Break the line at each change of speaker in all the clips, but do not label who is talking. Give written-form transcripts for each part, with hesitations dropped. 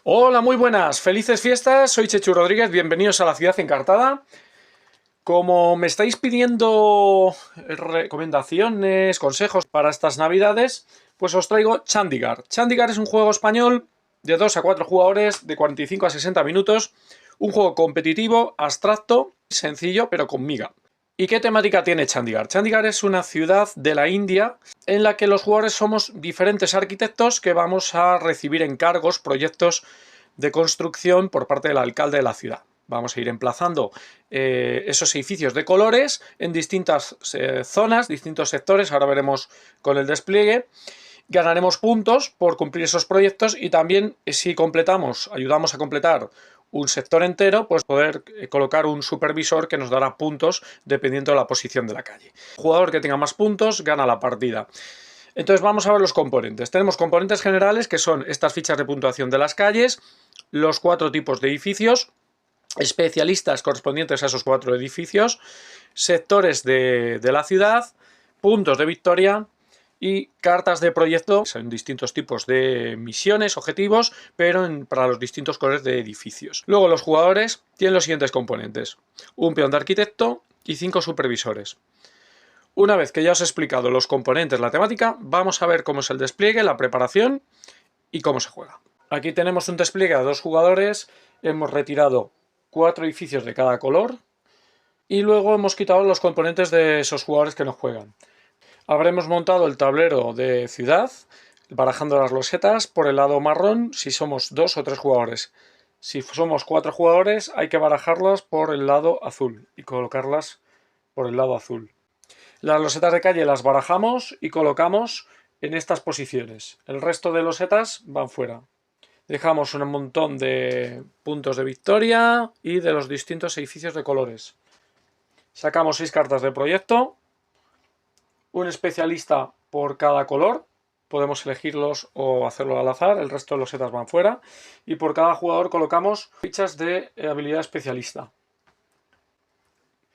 Hola, muy buenas, felices fiestas, soy Chechu Rodríguez, bienvenidos a la Ciudad Encartada. Como me estáis pidiendo recomendaciones, consejos para estas navidades, pues os traigo Chandigarh. Chandigarh es un juego español de 2 a 4 jugadores, de 45 a 60 minutos, un juego competitivo, abstracto, sencillo, pero con miga. ¿Y qué temática tiene Chandigarh? Chandigarh es una ciudad de la India en la que los jugadores somos diferentes arquitectos que vamos a recibir encargos, proyectos de construcción por parte del alcalde de la ciudad. Vamos a ir emplazando esos edificios de colores en distintas zonas, distintos sectores, ahora veremos con el despliegue. Ganaremos puntos por cumplir esos proyectos y también si ayudamos a completar un sector entero, pues poder colocar un supervisor que nos dará puntos dependiendo de la posición de la calle. El jugador que tenga más puntos gana la partida. Entonces vamos a ver los componentes. Tenemos componentes generales que son estas fichas de puntuación de las calles, los 4 tipos de edificios, especialistas correspondientes a esos 4 edificios, sectores de la ciudad, puntos de victoria y cartas de proyecto. Son distintos tipos de misiones, objetivos, pero para los distintos colores de edificios. Luego los jugadores tienen los siguientes componentes: un peón de arquitecto y 5 supervisores. Una vez que ya os he explicado los componentes, la temática, vamos a ver cómo es el despliegue, la preparación y cómo se juega. Aquí tenemos un despliegue a 2 jugadores, hemos retirado 4 edificios de cada color y luego hemos quitado los componentes de esos jugadores que no juegan. Habremos montado el tablero de ciudad, barajando las losetas por el lado marrón si somos 2 o 3 jugadores. Si somos 4 jugadores hay que barajarlas por el lado azul y colocarlas por el lado azul. Las losetas de calle las barajamos y colocamos en estas posiciones. El resto de losetas van fuera. Dejamos un montón de puntos de victoria y de los distintos edificios de colores. Sacamos 6 cartas de proyecto. Un especialista por cada color. Podemos elegirlos o hacerlo al azar. El resto de losetas van fuera. Y por cada jugador colocamos fichas de habilidad especialista.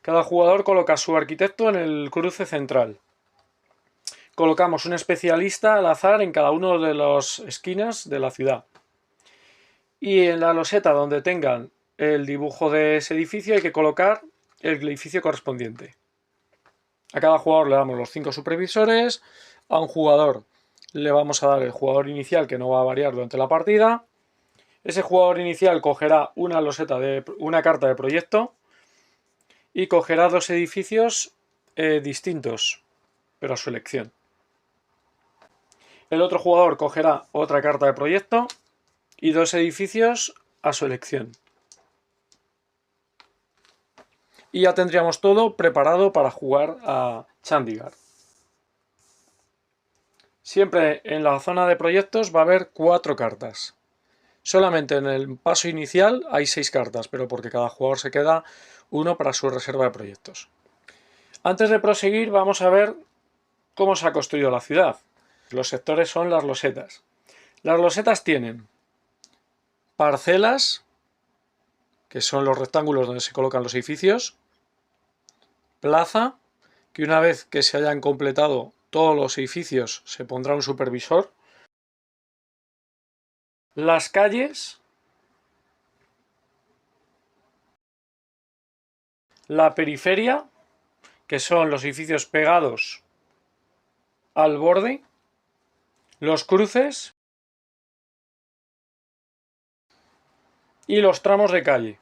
Cada jugador coloca su arquitecto en el cruce central. Colocamos un especialista al azar en cada una de las esquinas de la ciudad. Y en la loseta donde tengan el dibujo de ese edificio hay que colocar el edificio correspondiente. A cada jugador le damos los 5 supervisores. A un jugador le vamos a dar el jugador inicial, que no va a variar durante la partida. Ese jugador inicial cogerá una carta de proyecto y cogerá 2 edificios distintos, pero a su elección. El otro jugador cogerá otra carta de proyecto y 2 edificios a su elección. Y ya tendríamos todo preparado para jugar a Chandigarh. Siempre en la zona de proyectos va a haber 4 cartas. Solamente en el paso inicial hay 6 cartas, pero porque cada jugador se queda uno para su reserva de proyectos. Antes de proseguir vamos a ver cómo se ha construido la ciudad. Los sectores son las losetas. Las losetas tienen parcelas, que son los rectángulos donde se colocan los edificios, plaza, que una vez que se hayan completado todos los edificios se pondrá un supervisor, las calles, la periferia, que son los edificios pegados al borde, los cruces y los tramos de calle.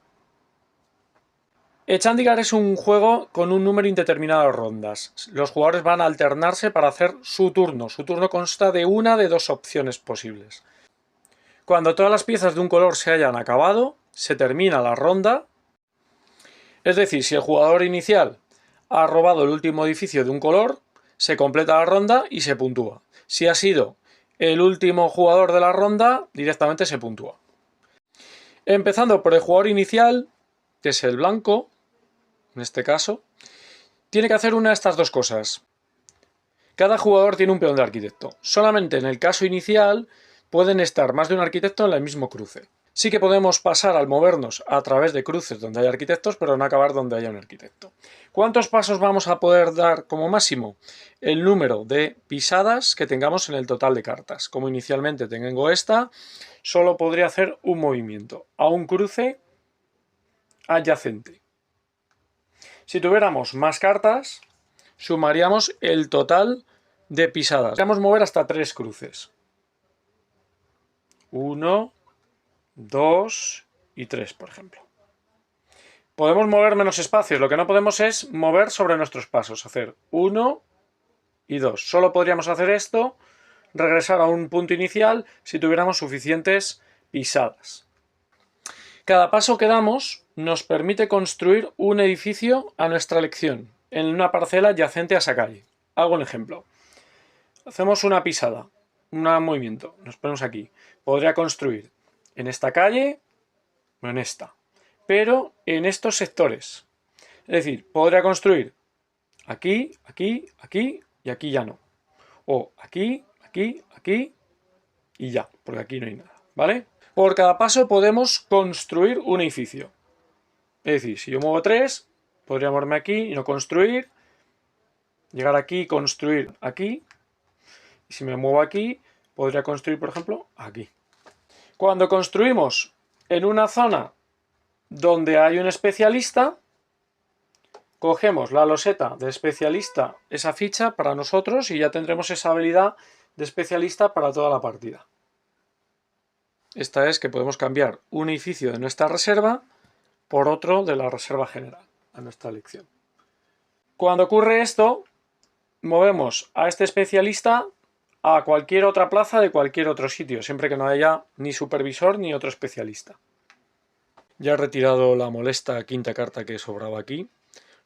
Chandigarh es un juego con un número indeterminado de rondas. Los jugadores van a alternarse para hacer su turno. Su turno consta de una de 2 opciones posibles. Cuando todas las piezas de un color se hayan acabado, se termina la ronda. Es decir, si el jugador inicial ha robado el último edificio de un color, se completa la ronda y se puntúa. Si ha sido el último jugador de la ronda, directamente se puntúa. Empezando por el jugador inicial, que es el blanco, en este caso, tiene que hacer una de estas 2 cosas. Cada jugador tiene un peón de arquitecto. Solamente en el caso inicial pueden estar más de un arquitecto en el mismo cruce. Sí que podemos pasar al movernos a través de cruces donde hay arquitectos, pero no acabar donde haya un arquitecto. ¿Cuántos pasos vamos a poder dar como máximo? El número de pisadas que tengamos en el total de cartas. Como inicialmente tengo esta, solo podría hacer un movimiento a un cruce adyacente. Si tuviéramos más cartas, sumaríamos el total de pisadas. Podríamos mover hasta 3 cruces. 1, 2 y 3, por ejemplo. Podemos mover menos espacios, lo que no podemos es mover sobre nuestros pasos, hacer 1 y 2. Solo podríamos hacer esto, regresar a un punto inicial si tuviéramos suficientes pisadas. Cada paso que damos nos permite construir un edificio a nuestra elección, en una parcela adyacente a esa calle. Hago un ejemplo. Hacemos una pisada, un movimiento, nos ponemos aquí. Podría construir en esta calle o en esta, pero en estos sectores. Es decir, podría construir aquí, aquí, aquí y aquí ya no. O aquí, aquí, aquí y ya, porque aquí no hay nada, ¿vale? Por cada paso podemos construir un edificio. Es decir, si yo muevo 3, podría moverme aquí y no construir, llegar aquí y construir aquí. Y si me muevo aquí, podría construir, por ejemplo, aquí. Cuando construimos en una zona donde hay un especialista, cogemos la loseta de especialista, esa ficha para nosotros, y ya tendremos esa habilidad de especialista para toda la partida. Esta es que podemos cambiar un edificio de nuestra reserva por otro de la reserva general, a nuestra elección. Cuando ocurre esto, movemos a este especialista a cualquier otra plaza de cualquier otro sitio, siempre que no haya ni supervisor ni otro especialista. Ya he retirado la molesta quinta carta que sobraba aquí.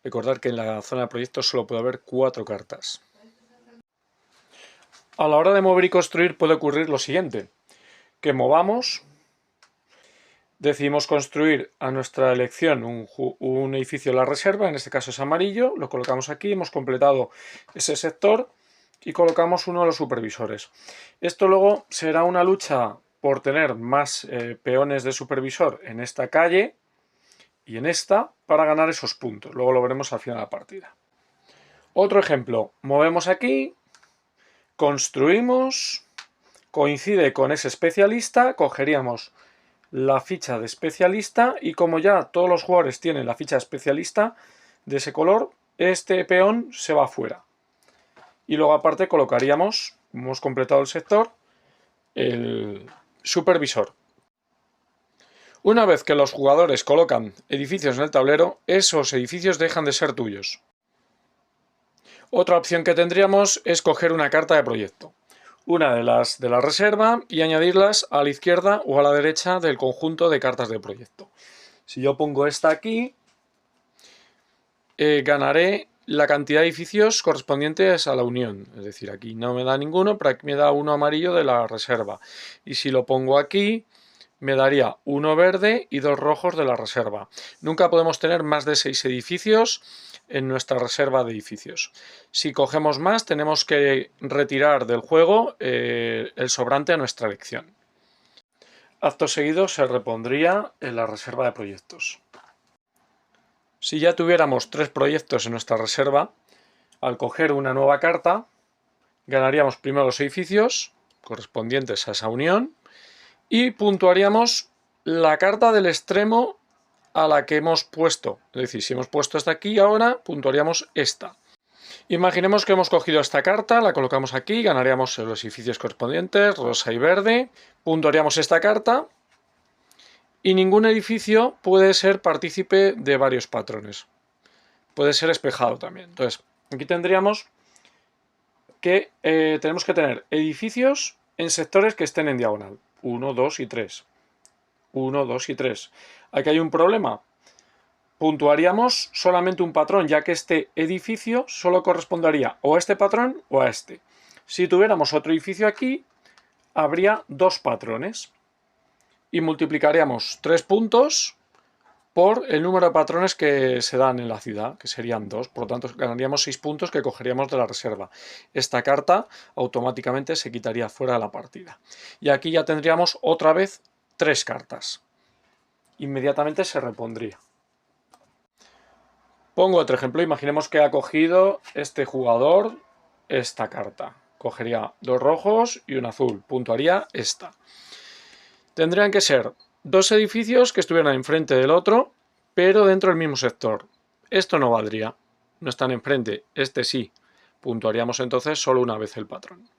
Recordad que en la zona de proyectos solo puede haber 4 cartas. A la hora de mover y construir puede ocurrir lo siguiente: que movamos, decidimos construir a nuestra elección un edificio de la reserva, en este caso es amarillo, lo colocamos aquí, hemos completado ese sector y colocamos uno de los supervisores. Esto luego será una lucha por tener más peones de supervisor en esta calle y en esta para ganar esos puntos. Luego lo veremos al final de la partida. Otro ejemplo, movemos aquí, construimos, coincide con ese especialista, cogeríamos la ficha de especialista y como ya todos los jugadores tienen la ficha de especialista de ese color, este peón se va fuera. Y luego aparte colocaríamos, hemos completado el sector, el supervisor. Una vez que los jugadores colocan edificios en el tablero, esos edificios dejan de ser tuyos. Otra opción que tendríamos es coger una carta de proyecto, una de las de la reserva, y añadirlas a la izquierda o a la derecha del conjunto de cartas de proyecto. Si yo pongo esta aquí, ganaré la cantidad de edificios correspondientes a la unión. Es decir, aquí no me da ninguno, pero aquí me da uno amarillo de la reserva. Y si lo pongo aquí, me daría uno verde y 2 rojos de la reserva. Nunca podemos tener más de 6 edificios en nuestra reserva de edificios. Si cogemos más, tenemos que retirar del juego el sobrante a nuestra elección. Acto seguido se repondría en la reserva de proyectos. Si ya tuviéramos 3 proyectos en nuestra reserva, al coger una nueva carta, ganaríamos primero los edificios correspondientes a esa unión y puntuaríamos la carta del extremo a la que hemos puesto. Es decir, si hemos puesto esta aquí ahora, puntuaríamos esta. Imaginemos que hemos cogido esta carta, la colocamos aquí, ganaríamos los edificios correspondientes, rosa y verde, puntuaríamos esta carta y ningún edificio puede ser partícipe de varios patrones. Puede ser espejado también. Entonces, aquí tendríamos que tenemos que tener edificios en sectores que estén en diagonal. 1, 2 y 3. 1, 2 y 3. Aquí hay un problema. Puntuaríamos solamente un patrón, ya que este edificio solo correspondería o a este patrón o a este. Si tuviéramos otro edificio aquí, habría 2 patrones. Y multiplicaríamos 3 puntos por el número de patrones que se dan en la ciudad, que serían 2. Por lo tanto, ganaríamos 6 puntos que cogeríamos de la reserva. Esta carta automáticamente se quitaría fuera de la partida. Y aquí ya tendríamos otra vez 3 cartas. Inmediatamente se repondría. Pongo otro ejemplo. Imaginemos que ha cogido este jugador esta carta. Cogería 2 rojos y un azul. Puntuaría esta. Tendrían que ser 2 edificios que estuvieran enfrente del otro, pero dentro del mismo sector. Esto no valdría. No están enfrente. Este sí. Puntuaríamos entonces solo una vez el patrón.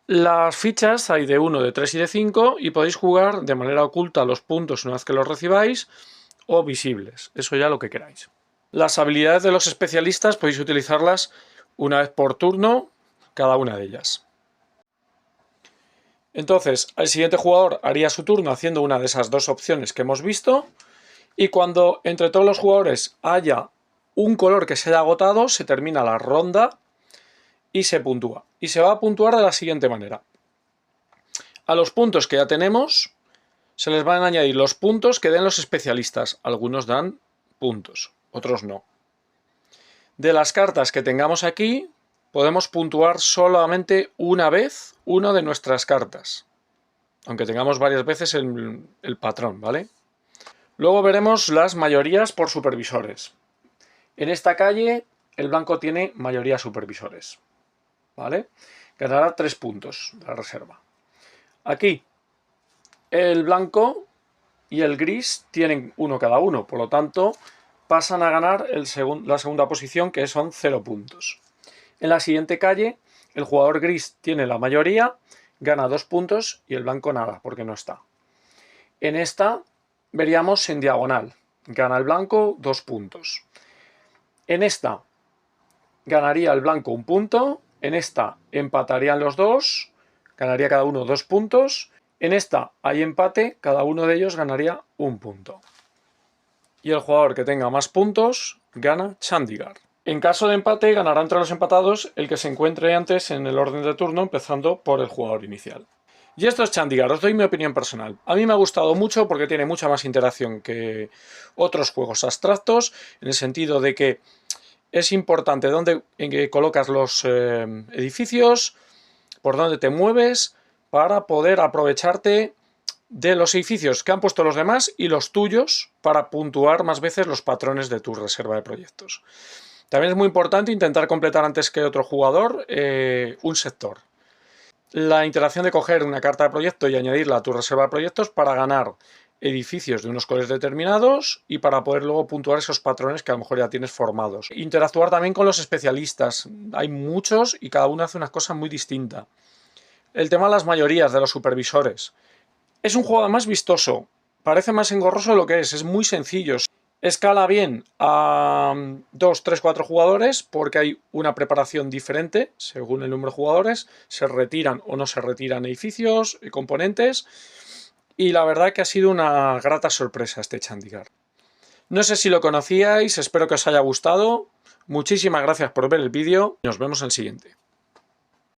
Las fichas hay de 1, de 3 y de 5 y podéis jugar de manera oculta los puntos una vez que los recibáis o visibles. Eso ya lo que queráis. Las habilidades de los especialistas podéis utilizarlas una vez por turno, cada una de ellas. Entonces, el siguiente jugador haría su turno haciendo una de esas 2 opciones que hemos visto, y cuando entre todos los jugadores haya un color que se haya agotado, se termina la ronda y se puntúa. Y se va a puntuar de la siguiente manera. A los puntos que ya tenemos, se les van a añadir los puntos que den los especialistas. Algunos dan puntos, otros no. De las cartas que tengamos aquí, podemos puntuar solamente una vez una de nuestras cartas, aunque tengamos varias veces el patrón, ¿vale? Luego veremos las mayorías por supervisores. En esta calle el blanco tiene mayoría supervisores, ¿vale? Ganará 3 puntos de la reserva. Aquí el blanco y el gris tienen 1 cada uno, por lo tanto pasan a ganar la segunda posición, que son 0 puntos. En la siguiente calle, el jugador gris tiene la mayoría, gana 2 puntos y el blanco nada, porque no está. En esta veríamos en diagonal. Gana el blanco 2 puntos. En esta ganaría el blanco 1 punto. En esta empatarían los dos, ganaría cada uno 2 puntos. En esta hay empate, cada uno de ellos ganaría 1 punto. Y el jugador que tenga más puntos gana Chandigarh. En caso de empate, ganará entre los empatados el que se encuentre antes en el orden de turno, empezando por el jugador inicial. Y esto es Chandigarh, os doy mi opinión personal. A mí me ha gustado mucho porque tiene mucha más interacción que otros juegos abstractos, en el sentido de que es importante en que colocas los edificios, por dónde te mueves, para poder aprovecharte de los edificios que han puesto los demás y los tuyos para puntuar más veces los patrones de tu reserva de proyectos. También es muy importante intentar completar antes que otro jugador un sector. La interacción de coger una carta de proyecto y añadirla a tu reserva de proyectos para ganar edificios de unos colores determinados y para poder luego puntuar esos patrones que a lo mejor ya tienes formados. Interactuar también con los especialistas. Hay muchos y cada uno hace unas cosas muy distintas. El tema de las mayorías de los supervisores. Es un juego además vistoso. Parece más engorroso de lo que es muy sencillo. Escala bien a 2, 3, 4 jugadores porque hay una preparación diferente según el número de jugadores. Se retiran o no se retiran edificios y componentes. Y la verdad que ha sido una grata sorpresa este Chandigarh. No sé si lo conocíais, espero que os haya gustado. Muchísimas gracias por ver el vídeo. Nos vemos en el siguiente.